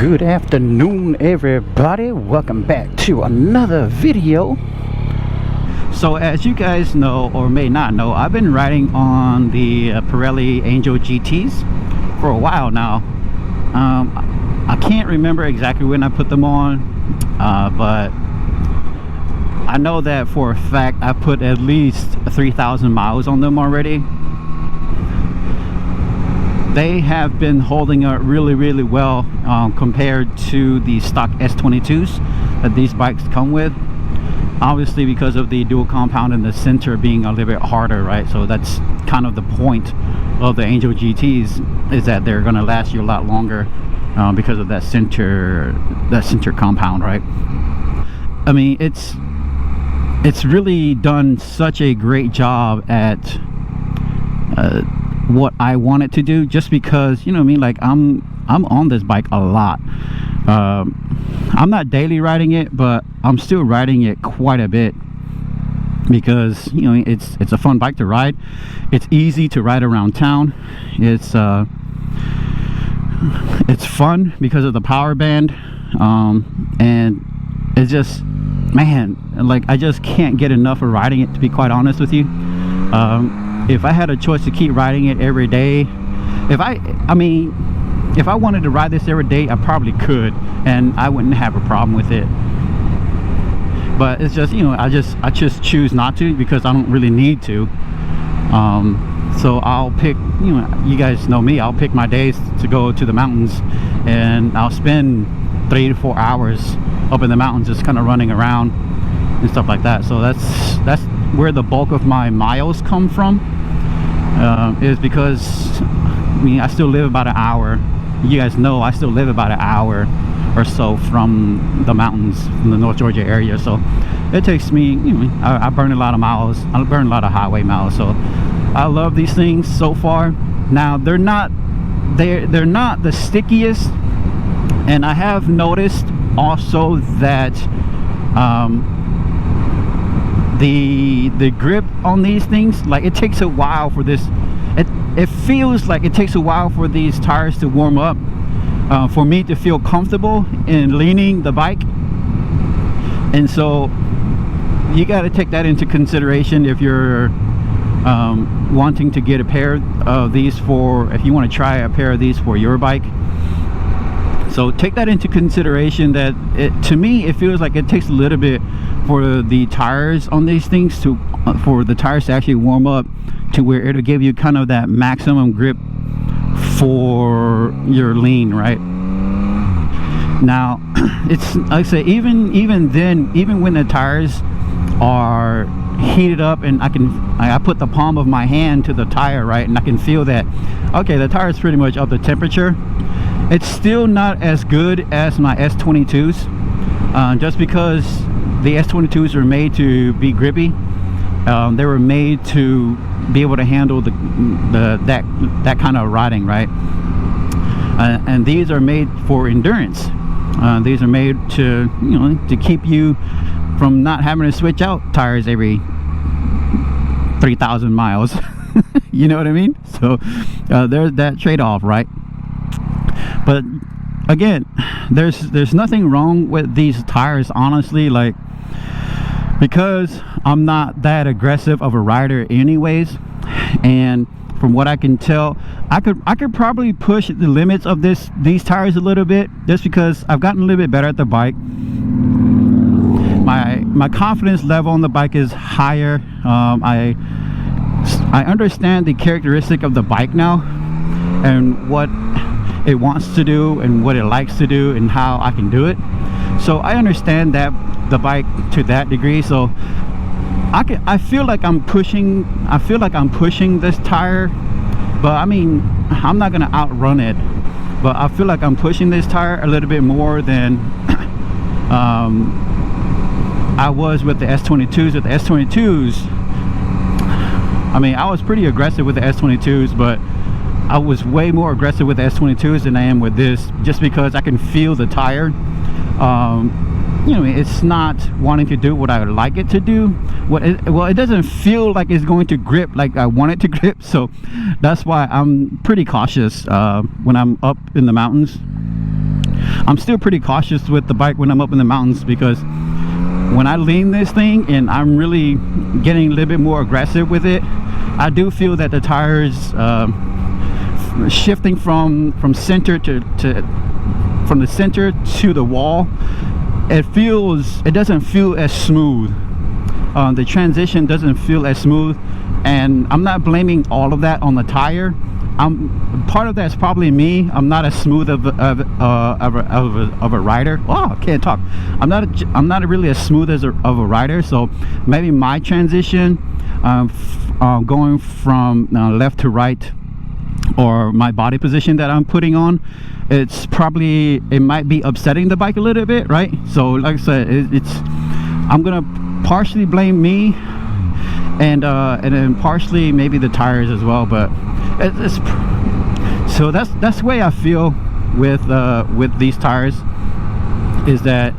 Good afternoon, everybody. Welcome back to another video. So as you guys know or may not know, I've been riding on the Pirelli Angel GTs for a while now. I can't remember exactly when I put them on, but I know that for a fact I put at least 3,000 miles on them already. They have been holding up really well compared to the stock S22s that these bikes come with. Obviously because of the dual compound in the center being a little bit harder, right? So that's kind of the point of the Angel GTs, is that they're going to last you a lot longer because of that center compound, right? I mean, it's really done such a great job at what I want it to do, just because, you know what I mean, like I'm on this bike a lot. I'm not daily riding it, but I'm still riding it quite a bit because, you know, it's a fun bike to ride. It's easy to ride around town. It's fun because of the power band, and it's just, man, like I just can't get enough of riding it, to be quite honest with you. If I had a choice to keep riding it every day, if I wanted to ride this every day, I probably could, and I wouldn't have a problem with it. But it's just, you know, I just choose not to because I don't really need to. So I'll pick, you know, you guys know me, I'll pick my days to go to the mountains, and I'll spend 3 to 4 hours up in the mountains just kind of running around and stuff like that. So that's where the bulk of my miles come from, is because, I mean, I still live about an hour. You guys know I still live about an hour or so from the mountains, from the North Georgia area. So it takes me, you know, I burn a lot of miles. I burn a lot of highway miles. So I love these things so far. Now they're not the stickiest, and I have noticed also that the grip on these things, like it takes a while for this, it feels like it takes a while for these tires to warm up, for me to feel comfortable in leaning the bike. And so you got to take that into consideration if you're wanting to get a pair of these if you want to try a pair of these for your bike. So take that into consideration, that to me it feels like it takes a little bit for the tires on these things to actually warm up to where it'll give you kind of that maximum grip for your lean, right? Now it's like I say, even then, even when the tires are heated up and I put the palm of my hand to the tire, right, and I can feel that, okay, the tire is pretty much up to temperature. It's still not as good as my S22s, just because the S22s are made to be grippy. They were made to be able to handle that kind of riding, right? And these are made for endurance. These are made to, you know, to keep you from not having to switch out tires every 3,000 miles. You know what I mean? So there's that trade-off, right? But again, there's nothing wrong with these tires, honestly, like, because I'm not that aggressive of a rider anyways, and from what I can tell, I could probably push the limits of these tires a little bit, just because I've gotten a little bit better at the bike. My confidence level on the bike is higher. I understand the characteristic of the bike now, and what it wants to do and what it likes to do and how I can do it. So I understand that the bike to that degree. So I feel like I'm pushing this tire, but I mean, I'm not gonna outrun it, but I feel like I'm pushing this tire a little bit more than I was with the S22s. With the S22s, I mean, I was pretty aggressive with the S22s, but I was way more aggressive with the S22s than I am with this, just because I can feel the tire. You know, it's not wanting to do what I would like it to do. Well, it doesn't feel like it's going to grip like I want it to grip. So that's why I'm pretty cautious when I'm up in the mountains. I'm still pretty cautious with the bike when I'm up in the mountains, because when I lean this thing and I'm really getting a little bit more aggressive with it, I do feel that the tires shifting from the center to the wall, it doesn't feel as smooth. The transition doesn't feel as smooth, and I'm not blaming all of that on the tire. Part of that's probably me. I'm not as smooth of a rider. Oh, I can't talk. I'm not really as smooth of a rider. So maybe my transition, going from left to right, or my body position that I'm putting on, it might be upsetting the bike a little bit, right? So like I said, I'm gonna partially blame me, and then partially maybe the tires as well. But so that's the way I feel with these tires, is that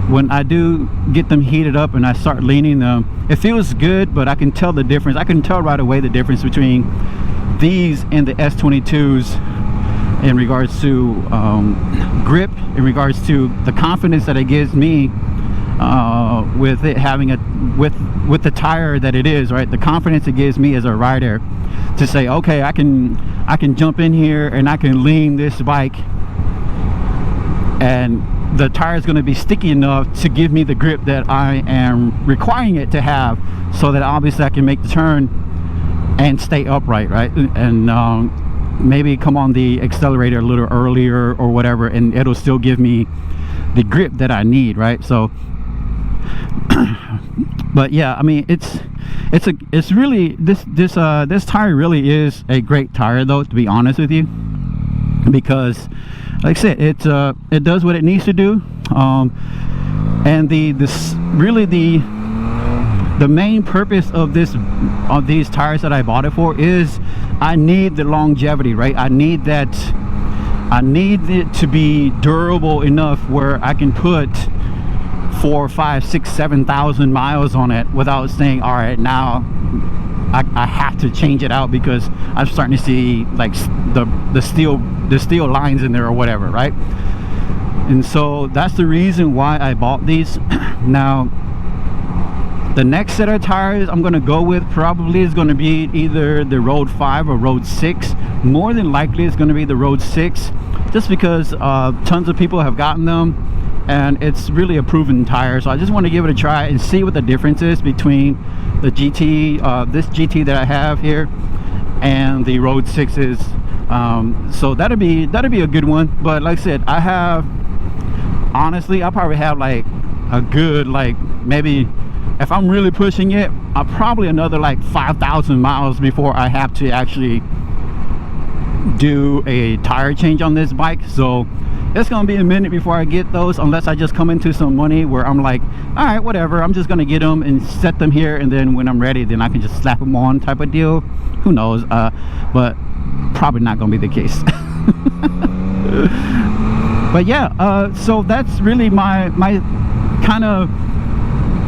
when I do get them heated up and I start leaning them, it feels good, but I can tell the difference. I can tell right away the difference between these and the S22s in regards to grip, in regards to the confidence that it gives me with it having with the tire that it is, right? The confidence it gives me as a rider to say, okay, I can jump in here and I can lean this bike, and the tire is going to be sticky enough to give me the grip that I am requiring it to have, so that obviously I can make the turn and stay upright, right? And maybe come on the accelerator a little earlier or whatever, and it'll still give me the grip that I need, right? So but yeah, I mean, it's really this tire really is a great tire, though, to be honest with you, because like I said, it does what it needs to do, and the main purpose of these tires that I bought it for is I need the longevity, right? I need it to be durable enough where I can put 4, 5, 6, 7,000 miles on it without saying, all right, now I have to change it out because I'm starting to see like the steel lines in there or whatever, right? And so that's the reason why I bought these. Now the next set of tires I'm going to go with probably is going to be either the Road 5 or Road 6. More than likely it's going to be the Road 6, just because tons of people have gotten them and it's really a proven tire. So I just want to give it a try and see what the difference is between the GT, this GT that I have here, and the Road 6s. So that'll be a good one. But like I said, honestly, I probably have like a good, like, maybe if I'm really pushing it, I'll probably another like 5,000 miles before I have to actually do a tire change on this bike. So it's gonna be a minute before I get those, unless I just come into some money where I'm like, all right, whatever, I'm just gonna get them and set them here, and then when I'm ready, then I can just slap them on, type of deal. Who knows? But probably not gonna be the case. But yeah, so that's really my kind of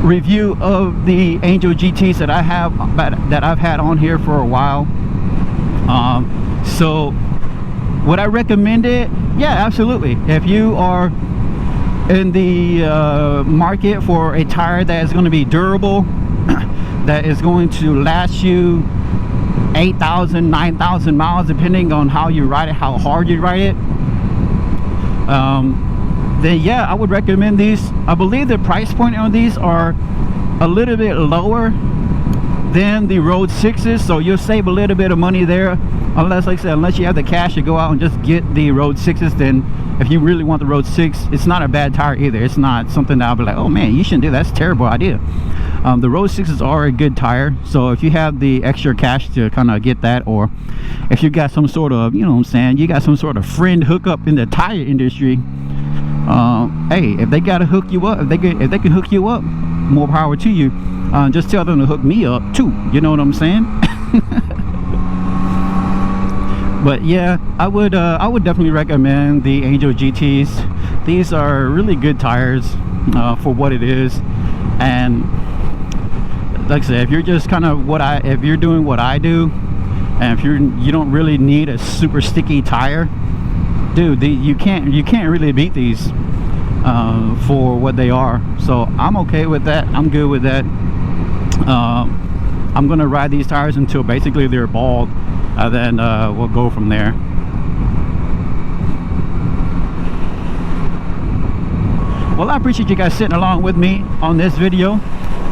review of the Angel GTs that I've had on here for a while. So would I recommend it? Yeah, absolutely. If you are in the market for a tire that is going to be durable, that is going to last you 8,000, 9,000 miles, depending on how you ride it, how hard you ride it, then yeah, I would recommend these. I believe the price point on these are a little bit lower than the Road 6s, so you'll save a little bit of money there. Unless, like I said, unless you have the cash to go out and just get the Road 6s, then if you really want the Road 6, it's not a bad tire either. It's not something that I'll be like, oh man, you shouldn't do that, that's a terrible idea. The Road 6s are a good tire, so if you have the extra cash to kind of get that, or if you got some sort of, you know what I'm saying, you got some sort of friend hookup in the tire industry, hey, if they gotta hook you up, if they can hook you up, more power to you. Just tell them to hook me up too, you know what I'm saying? But yeah, I would definitely recommend the Angel GTs. These are really good tires for what it is. And like I said, if you're just kind of if you're doing what I do, and if you don't really need a super sticky tire, dude, you can't really beat these for what they are. So I'm okay with that. I'm good with that. I'm gonna ride these tires until basically they're bald, then we'll go from there. Well, I appreciate you guys sitting along with me on this video.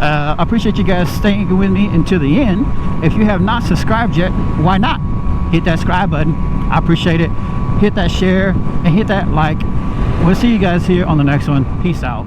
I appreciate you guys staying with me until the end. If you have not subscribed yet, why not hit that subscribe button? I appreciate it. Hit that share and hit that like. We'll see you guys here on the next one. Peace out.